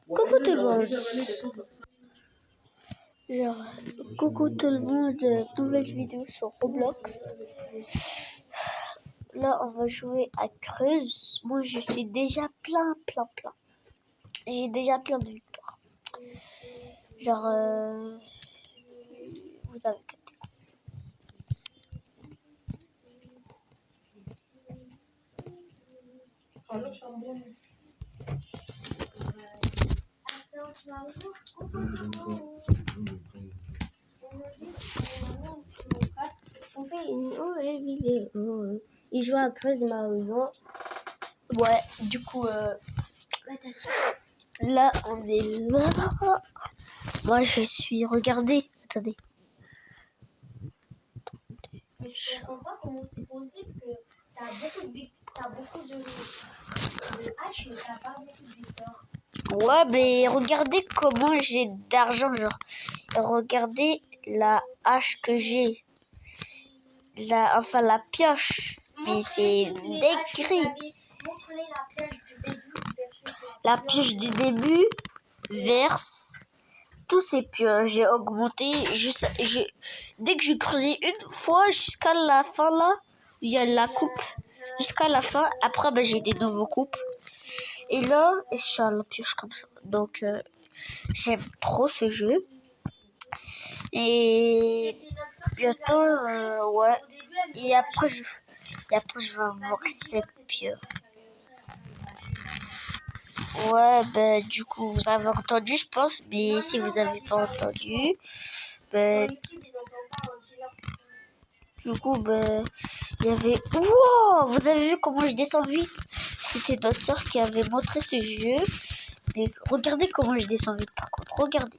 Coucou tout le monde. Coucou tout le monde, nouvelle vidéo sur Roblox. Là, on va jouer à Creuse. Moi, je suis déjà plein. J'ai déjà plein de victoires. Vous avez capté. On fait une nouvelle vidéo. Il joue à Creuse Mario. Ouais, du coup, là, on est là. Moi, je suis... Regardez, attendez. Mais je comprends pas comment c'est possible que t'as beaucoup de haches, mais t'as pas beaucoup de victoires. Ouais, mais regardez comment j'ai d'argent, regardez la hache que j'ai. La pioche. Mais c'est décrit. Montre-les la pioche du début versus La pioche du début verse tous ces pioches. J'ai augmenté. Dès que j'ai creusé une fois jusqu'à la fin là, il y a la coupe. Jusqu'à la fin. Après, j'ai des nouveaux coupes. Et là, je suis à la pioche comme ça. Donc, j'aime trop ce jeu. Et bientôt, ouais. Et après, je vais avoir cette pioche. Ouais, du coup, vous avez entendu, je pense. Mais si vous n'avez pas entendu, du coup, il y avait... Wow! Vous avez vu comment je descends vite? C'était notre soeur qui avait montré ce jeu. Mais regardez comment je descends vite, par contre. Regardez.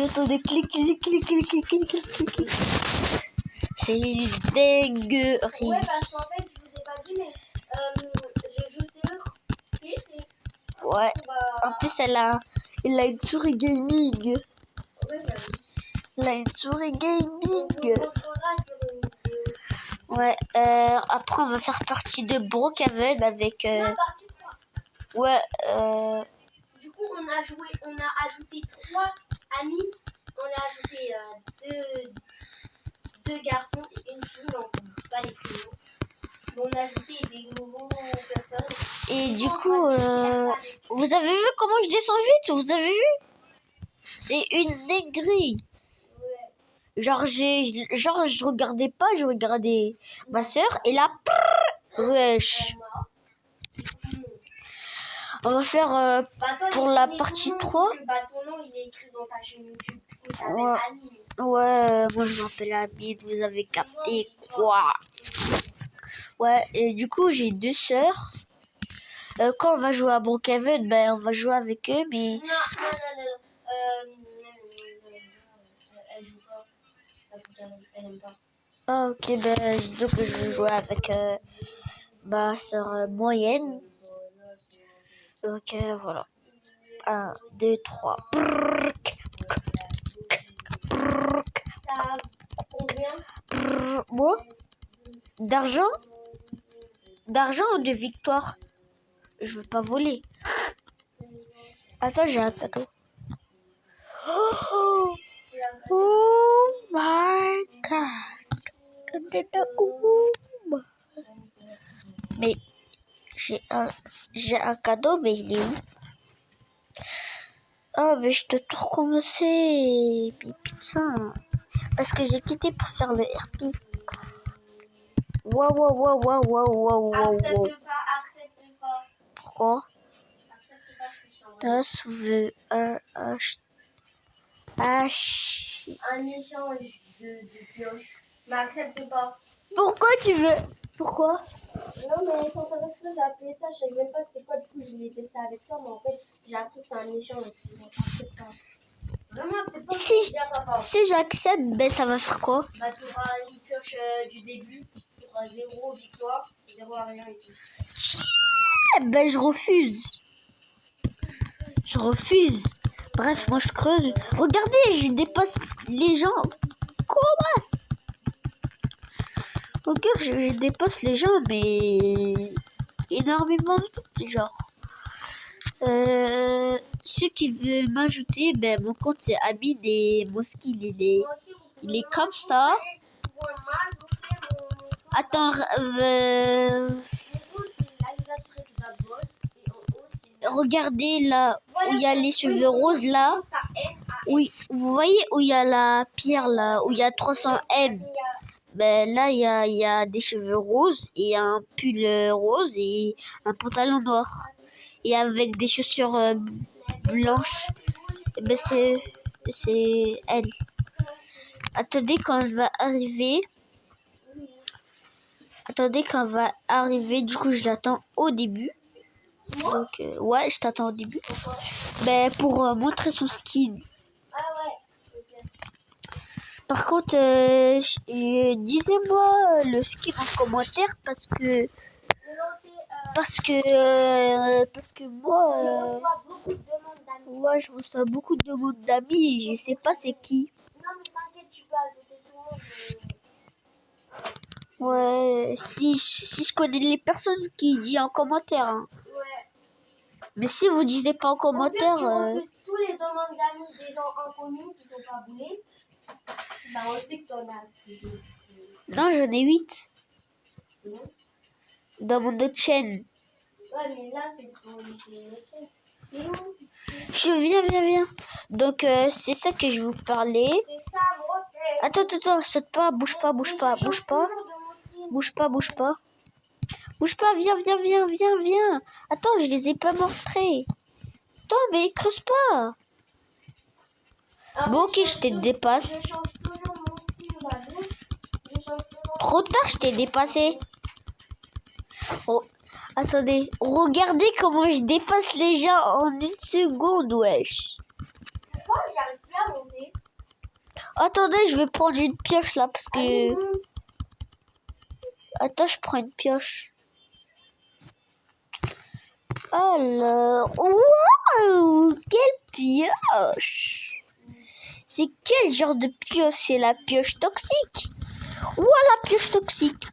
Attendez, clic. C'est une dinguerie. Ouais, parce qu'en fait, je vous ai pas dit, mais je joue sur PC. Ouais. En plus, elle a une souris gaming. Ouais, Elle a une souris gaming. on vous montrera sur une vidéo. Ouais. Après, on va faire partie de Brookhaven avec... Non, partie 3. Ouais. Du coup, on a ajouté 3 amis. On a ajouté deux garçons et une fille, mais on ne peut pas les prénoms. Mais on a ajouté des nouveaux personnes. Et du coup, vous avez vu comment je descends vite? Vous avez vu? C'est une dinguerie. Ouais. Je regardais pas, je regardais ma soeur et là, wesh. On va faire pour la partie 3. Ton nom, il est écrit dans ta chaîne YouTube. Du coup, ça s'appelle Ouais. Amine. Ouais, moi je m'appelle Amine, vous avez capté quoi? Ouais, et du coup, j'ai 2 sœurs. Quand on va jouer à Brookhaven, on va jouer avec eux, mais... Non. Elle joue pas. Elle aime pas. Ah, ok, donc je vais jouer avec ma sœur moyenne. Donc, voilà. 1, 2, 3. T'as combien? Moi? D'argent? D'argent ou de victoire? Je veux pas voler. Attends, j'ai un cadeau. Oh my god. Mais j'ai un cadeau, mais il est où? Ah, mais je dois tout recommencer. Mais putain. Parce que j'ai quitté pour faire le RP. Waouh. Accepte pas. Pourquoi? Accepte pas ce que je t'envoie. Das veut un Un échange de pioche. Mais accepte pas. Pourquoi tu veux? Pourquoi? Non, mais sans faire exprès, j'ai appelé ça. Je savais même pas c'était quoi. Du coup, je voulais tester avec toi. Mais en fait, j'ai appris que c'est un échange. Accepte pas. Vraiment, accepte pas. Si j'accepte, ça va faire quoi? Tu auras une pioche du début. Tu auras 0 victoire, 0 à rien et tout. Je refuse. Bref, moi je creuse. Regardez, je dépasse les gens. Comment? Ok, je dépasse les gens, mais énormément vite, genre. Ceux qui veulent m'ajouter, ben mon compte c'est Amine et mon skill il est comme ça. Attends, regardez là où il y a les cheveux roses là. Oui, vous voyez où il y a la pierre là, où il y a 300 M. Ben là il y a des cheveux roses et un pull rose et un pantalon noir et avec des chaussures blanches. Et ben c'est elle. Attendez quand elle va arriver. Du coup je l'attends au début. Donc ouais, je t'attends au début. Ben pour montrer son skin. Par contre, disez-moi le skin en commentaire parce que moi, ouais, je reçois beaucoup de demandes d'amis et je sais pas c'est qui. Non, mais t'inquiète, tu peux ajouter tout le monde. Ouais, si je connais les personnes qui disent en commentaire. Hein. Ouais. Mais si vous disiez pas en commentaire. Tu refuses tous les demandes d'amis des gens inconnus qui sont pas abonnés. Bah, on sait que t'en as. Non, j'en ai 8. Non. Dans mon autre chaîne. Ouais, mais là, c'est pour notre chaîne. Je viens. Donc, c'est ça que je vous parlais. C'est ça, moi, c'est... Attends, saute pas, bouge pas. Bouge pas, viens. Attends, je les ai pas montrés. Attends, mais creuse pas. Bon, ok, je te dépasse. Je change toujours mon style, Trop tard, je t'ai dépassé. Oh, attendez, regardez comment je dépasse les gens en 1 seconde, wesh. Pourquoi j'arrive plus à monter? Attendez, je vais prendre une pioche là parce que... Attends, je prends une pioche. Alors... Waouh! Quelle pioche! C'est quel genre de pioche? C'est la pioche toxique. Voilà, pioche toxique.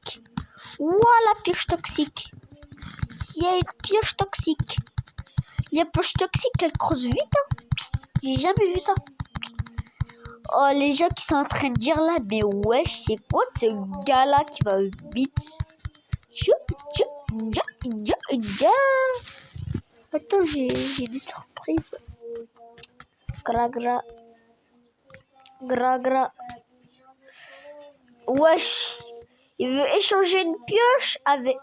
Il y a une pioche toxique. Elle creuse vite. Hein. J'ai jamais vu ça. Oh, les gens qui sont en train de dire là, mais wesh, c'est quoi ce gars-là qui va vite? Attends, j'ai des surprises. Gra. Wesh, il veut échanger une pioche avec...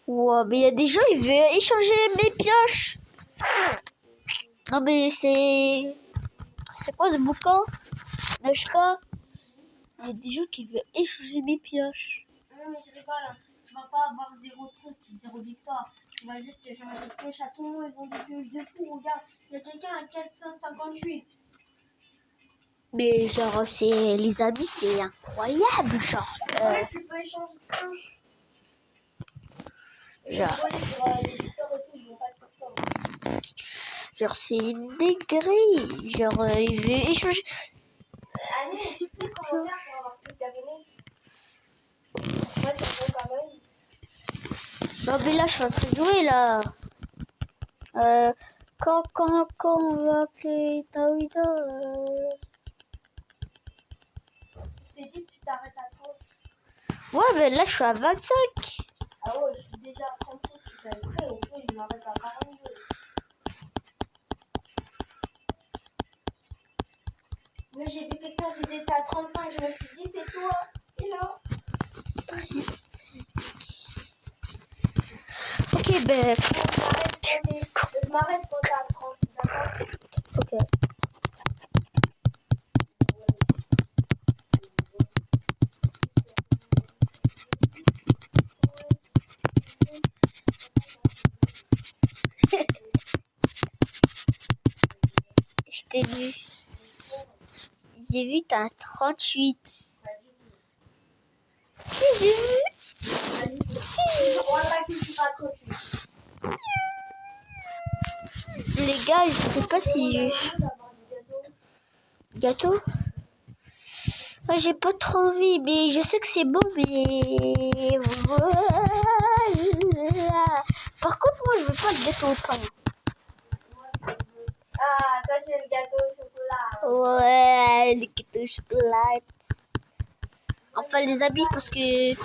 Wow, mais il y a des gens, ils veulent échanger mes pioches. Non, mais c'est... C'est quoi ce boucan? Nashka? Il y a des gens qui veulent échanger mes pioches. Non, mais je rigole. Tu vas pas avoir 0 truc, 0 victoire. Tu vas juste échanger des pioches à tout le monde. Ils ont des pioches de fou. Regarde, il y a quelqu'un à 458. Mais genre, c'est les amis, c'est incroyable, genre. Ouais, tu peux échanger de pioches. Genre, c'est une dinguerie. Genre, il veut échanger. Annie, tu sais comment faire pour avoir plus d'abonnés? Moi, ça fait quand même. Non, mais là, je suis en train de jouer, là. Quand on va appeler Taouida Je t'ai dit que tu t'arrêtes à 30. Ouais, mais là, je suis à 25. Ah ouais, je suis déjà à 37. Tu fais prêt. Au fait, je m'arrête à 42. Mais j'ai vu quelqu'un qui était à 35. Je me suis dit, c'est toi. Et là. Ok, ben. Je m'arrête quand t'es à 30. D'accord? Ok. Je t'ai vu. J'ai vu, t'as 38. J'ai vu. Les gars, je sais pas si... Gâteau? Moi, j'ai pas trop envie, mais je sais que c'est bon, mais... Voilà. Par contre, moi, je veux pas le gâteau au pain. manger le gâteau au chocolat. Ouais, les gâteaux au chocolat. Enfin, les amis, parce que il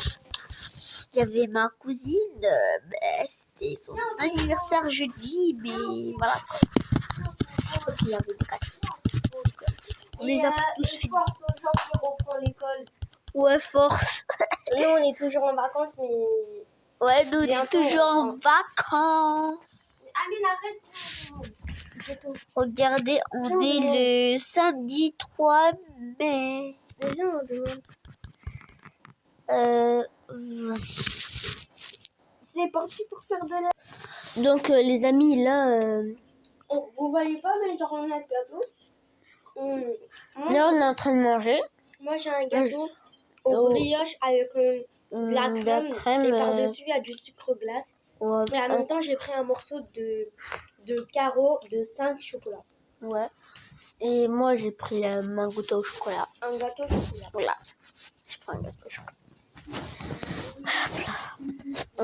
y avait ma cousine, c'était son anniversaire jeudi, mais voilà quoi. Donc, il y avait des gâteaux. On les a tous Et finis. force aux gens qui reprend l'école. Ouais, force. Nous, on est toujours en vacances, mais... Ouais, nous on est Bientôt, toujours en vacances. Amine, arrête. Gâteau. Regardez, on Viens, on est le samedi 3 mai. Viens, on demande. Vas-y. C'est parti pour faire de la... Donc, les amis, là, Vous voyez pas, mais genre, on a le gâteau. là, on est en train de manger. Moi, j'ai un gâteau Oh. au brioche avec la crème. Et par-dessus, il y a du sucre glace. Ouais, Et en même temps, j'ai pris un morceau de carreau de 5 chocolats. ouais. Et moi, j'ai pris un gâteau au chocolat. Un gâteau au chocolat. Voilà. Je prends un gâteau au chocolat.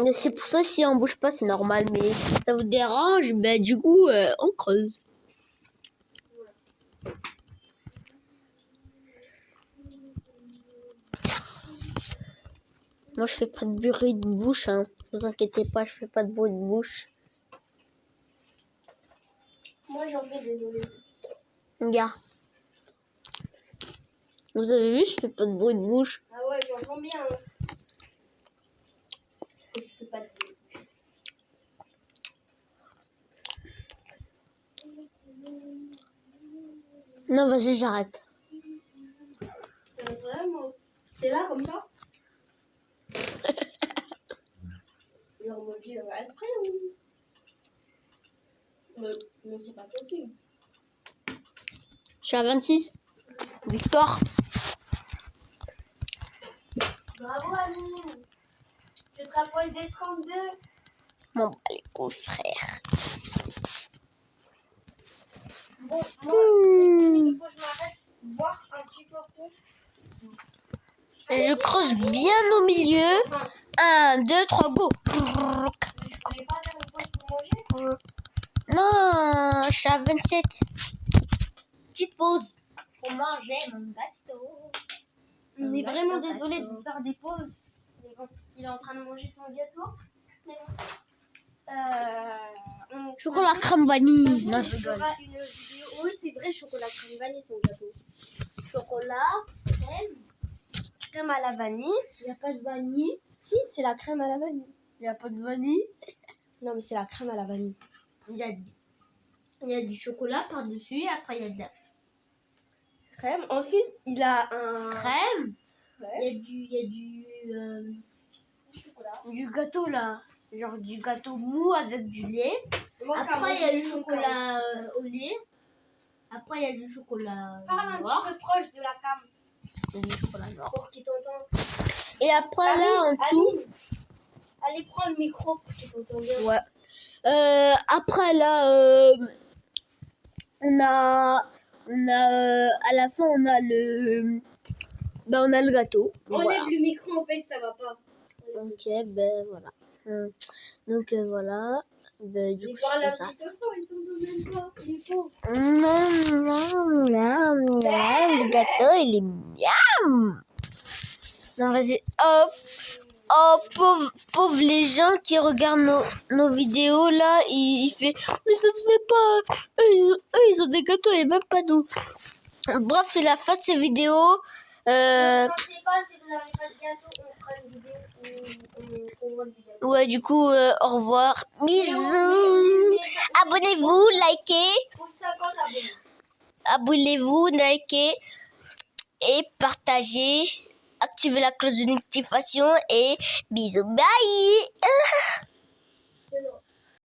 Mais c'est pour ça, si on bouge pas, c'est normal. Mais si ça vous dérange, ben, du coup, on creuse. Moi, je fais pas de bruit de bouche, hein. Vous inquiétez pas, je fais pas de bruit de bouche. Moi, j'en fais, désolé. Regarde. Vous avez vu, je fais pas de bruit de bouche. Ah ouais, j'entends bien. Hein. Je fais pas de bruit. Non, vas-y, j'arrête. Vraiment. C'est là, comme ça. Genre, moi, je dis, esprit ou... Mais c'est pas possible. Je suis à 26. Victoire. Bravo, Amine. Je te rapproche des 32. Mon bah, les frère. Bon, moi, il faut que je m'arrête boire un petit peu plus. Je creuse bien au milieu. 1, 2, 3, go. Je voulais pas faire une pause pour manger. Non, je suis à 27. Petite pause pour manger mon gâteau. On est vraiment désolé de faire des pauses. Mais bon, il est en train de manger son gâteau. Mais bon. Chocolat crème vanille. Non, je On rigole. fera une vidéo. Oui, c'est vrai, chocolat crème vanille, son gâteau. Chocolat, crème à la vanille. Il n'y a pas de vanille. Si, c'est la crème à la vanille. Il n'y a pas de vanille. Non, mais c'est la crème à la vanille. Il y a du chocolat par-dessus et après il y a de la Crème. Ensuite, il a un... crème. Ouais. Il y a du chocolat. du gâteau là. Genre du gâteau mou avec du lait. Moi, Après il y a du chocolat au lait. Après il y a du chocolat Parle un noir. petit peu proche de la cam Et du chocolat noir. pour qu'il t'entende. Et après là en dessous. Aline, allez, prends le micro pour qu'il t'entende bien. Ouais. Après là, on a à la fin on a le gâteau. Voilà. Enlève le micro, en fait, ça va pas. Ok, ben voilà. Donc voilà. Ben, du Il coup, parle c'est un comme ça. petit peu fort, il t'entend même pas. Il est pauvre. Le gâteau, il est miam. Non, vas-y. Hop. Oh, pauvre les gens qui regardent nos vidéos là, il fait mais ça se fait pas. Eux, ils ont des gâteaux et même pas nous. Bref, c'est la fin de cette vidéo. N'hésitez pas, si vous n'avez pas de gâteau, on fera une vidéo où on vend du gâteau. Ouais, du coup, au revoir. Bisous. Abonnez-vous, likez. Pour 50 abonnés. Abonnez-vous, likez et partagez. Activez la cloche de notification et bisous. Bye.